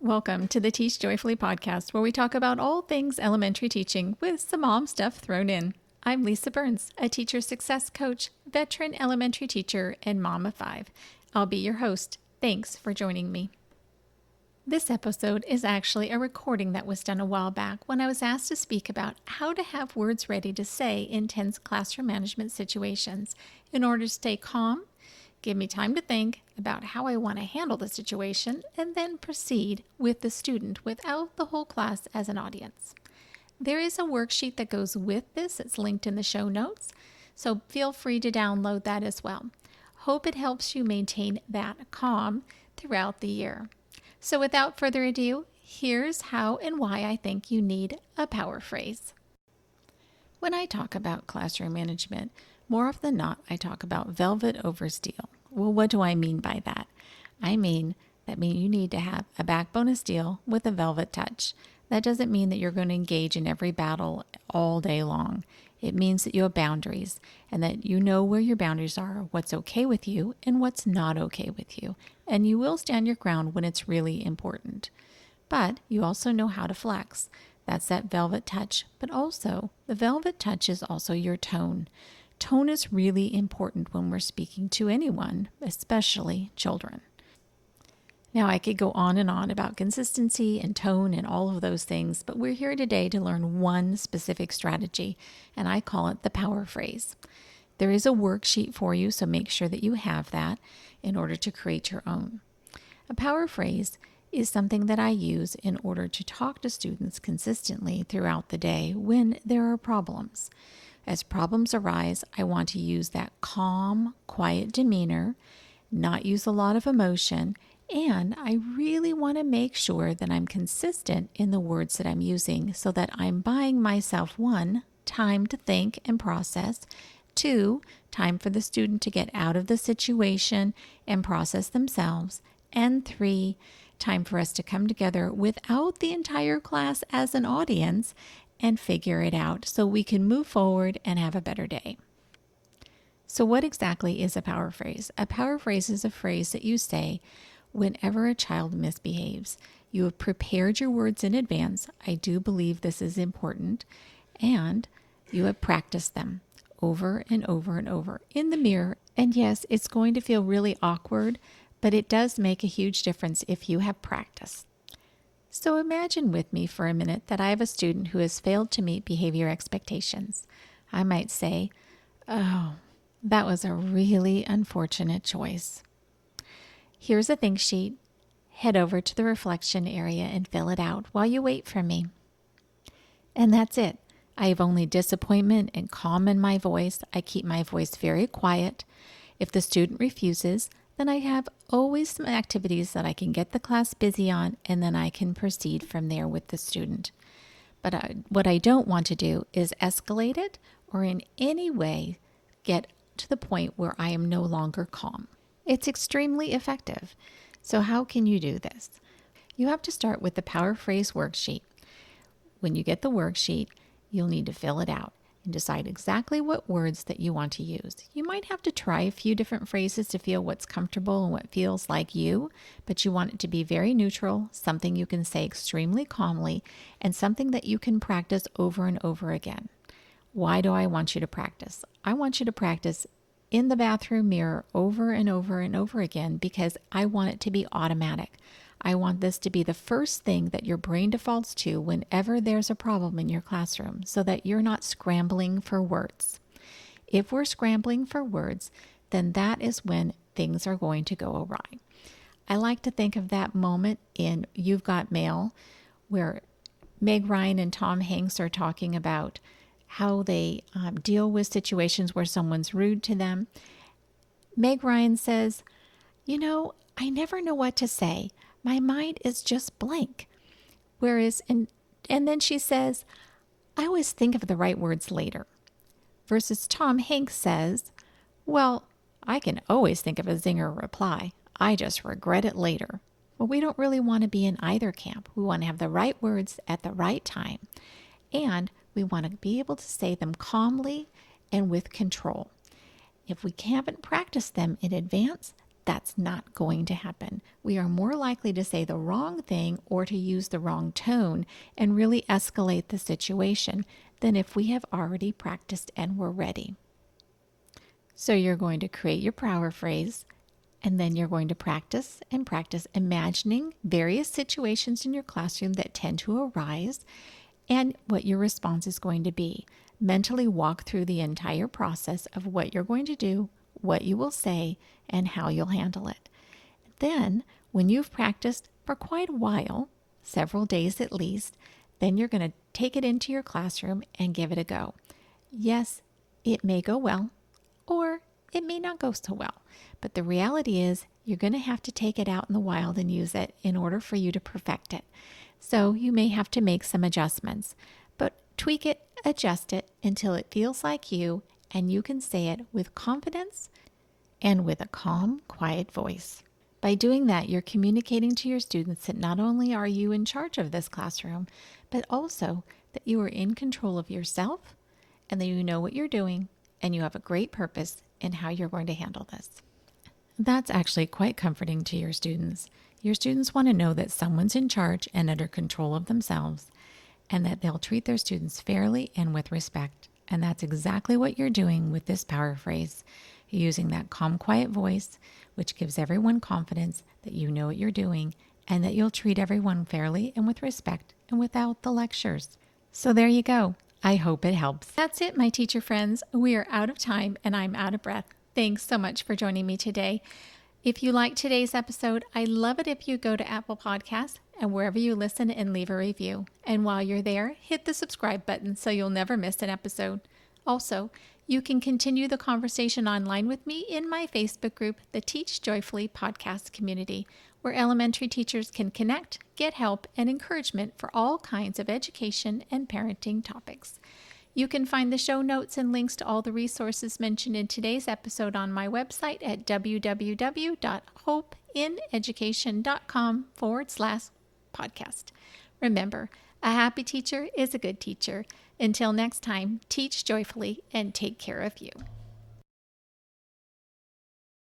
Welcome to the Teach Joyfully podcast, where we talk about all things elementary teaching with some mom stuff thrown in. I'm Lisa Burns, a teacher success coach, veteran elementary teacher, and mom of 5. I'll be your host. Thanks for joining me. This episode is actually a recording that was done a while back when I was asked to speak about how to have words ready to say in tense classroom management situations in order to stay calm, give me time to think about how I want to handle the situation, and then proceed with the student without the whole class as an audience. There is a worksheet that goes with this. It's linked in the show notes, so feel free to download that as well. Hope it helps you maintain that calm throughout the year. So without further ado, here's how and why I think you need a power phrase. When I talk about classroom management, more often than not, I talk about velvet over steel. Well, what do I mean by that? I mean you need to have a backbone of steel with a velvet touch. That doesn't mean that you're going to engage in every battle all day long. It means that you have boundaries and that you know where your boundaries are, what's okay with you and what's not okay with you. And you will stand your ground when it's really important. But you also know how to flex. That's that velvet touch. But also, the velvet touch is also your tone. Tone is really important when we're speaking to anyone, especially children. Now, I could go on and on about consistency and tone and all of those things, but we're here today to learn one specific strategy, and I call it the power phrase. There is a worksheet for you, so make sure that you have that in order to create your own. A power phrase is something that I use in order to talk to students consistently throughout the day when there are problems. As problems arise, I want to use that calm, quiet demeanor, not use a lot of emotion, and I really want to make sure that I'm consistent in the words that I'm using so that I'm buying myself 1, time to think and process, 2, time for the student to get out of the situation and process themselves, and 3, time for us to come together without the entire class as an audience and figure it out so we can move forward and have a better day. So what exactly is a power phrase? A power phrase is a phrase that you say whenever a child misbehaves. You have prepared your words in advance. I do believe this is important. And you have practiced them over and over and over in the mirror. And yes, it's going to feel really awkward, but it does make a huge difference if you have practice. So imagine with me for a minute that I have a student who has failed to meet behavior expectations. I might say, "Oh, that was a really unfortunate choice. Here's a think sheet. Head over to the reflection area and fill it out while you wait for me." And that's it. I have only disappointment and calm in my voice. I keep my voice very quiet. If the student refuses, then I have always some activities that I can get the class busy on, and then I can proceed from there with the student. But what I don't want to do is escalate it or in any way get to the point where I am no longer calm. It's extremely effective. So how can you do this? You have to start with the power phrase worksheet. When you get the worksheet, you'll need to fill it out and decide exactly what words that you want to use. You might have to try a few different phrases to feel what's comfortable and what feels like you, but you want it to be very neutral, something you can say extremely calmly, and something that you can practice over and over again. Why do I want you to practice? I want you to practice in the bathroom mirror over and over and over again because I want it to be automatic. I want this to be the first thing that your brain defaults to whenever there's a problem in your classroom so that you're not scrambling for words. If we're scrambling for words, then that is when things are going to go awry. I like to think of that moment in You've Got Mail where Meg Ryan and Tom Hanks are talking about how they deal with situations where someone's rude to them. Meg Ryan says, I never know what to say. My mind is just blank. Whereas, and then she says, I always think of the right words later. Versus Tom Hanks says, well, I can always think of a zinger reply. I just regret it later. Well, we don't really want to be in either camp. We want to have the right words at the right time. And we want to be able to say them calmly and with control. If we haven't practiced them in advance, That's not going to happen. We are more likely to say the wrong thing or to use the wrong tone and really escalate the situation than if we have already practiced and we're ready. So you're going to create your power phrase, and then you're going to practice and practice imagining various situations in your classroom that tend to arise and what your response is going to be. Mentally walk through the entire process of what you're going to do, what you will say, and how you'll handle it. Then, when you've practiced for quite a while, several days at least, then you're going to take it into your classroom and give it a go. Yes, it may go well, or it may not go so well. But the reality is you're going to have to take it out in the wild and use it in order for you to perfect it. So you may have to make some adjustments, but tweak it, adjust it until it feels like you and you can say it with confidence and with a calm, quiet voice. By doing that, you're communicating to your students that not only are you in charge of this classroom, but also that you are in control of yourself and that you know what you're doing and you have a great purpose in how you're going to handle this. That's actually quite comforting to your students. Your students want to know that someone's in charge and under control of themselves, and that they'll treat their students fairly and with respect. And that's exactly what you're doing with this power phrase. You're using that calm, quiet voice, which gives everyone confidence that you know what you're doing and that you'll treat everyone fairly and with respect and without the lectures. So there you go. I hope it helps. That's it, my teacher friends. We are out of time and I'm out of breath. Thanks so much for joining me today. If you like today's episode, I'd love it if you go to Apple Podcasts and wherever you listen and leave a review. And while you're there, hit the subscribe button so you'll never miss an episode. Also, you can continue the conversation online with me in my Facebook group, the Teach Joyfully Podcast Community, where elementary teachers can connect, get help, and encouragement for all kinds of education and parenting topics. You can find the show notes and links to all the resources mentioned in today's episode on my website at www.hopeineducation.com/podcast. Remember, a happy teacher is a good teacher. Until next time, teach joyfully and take care of you.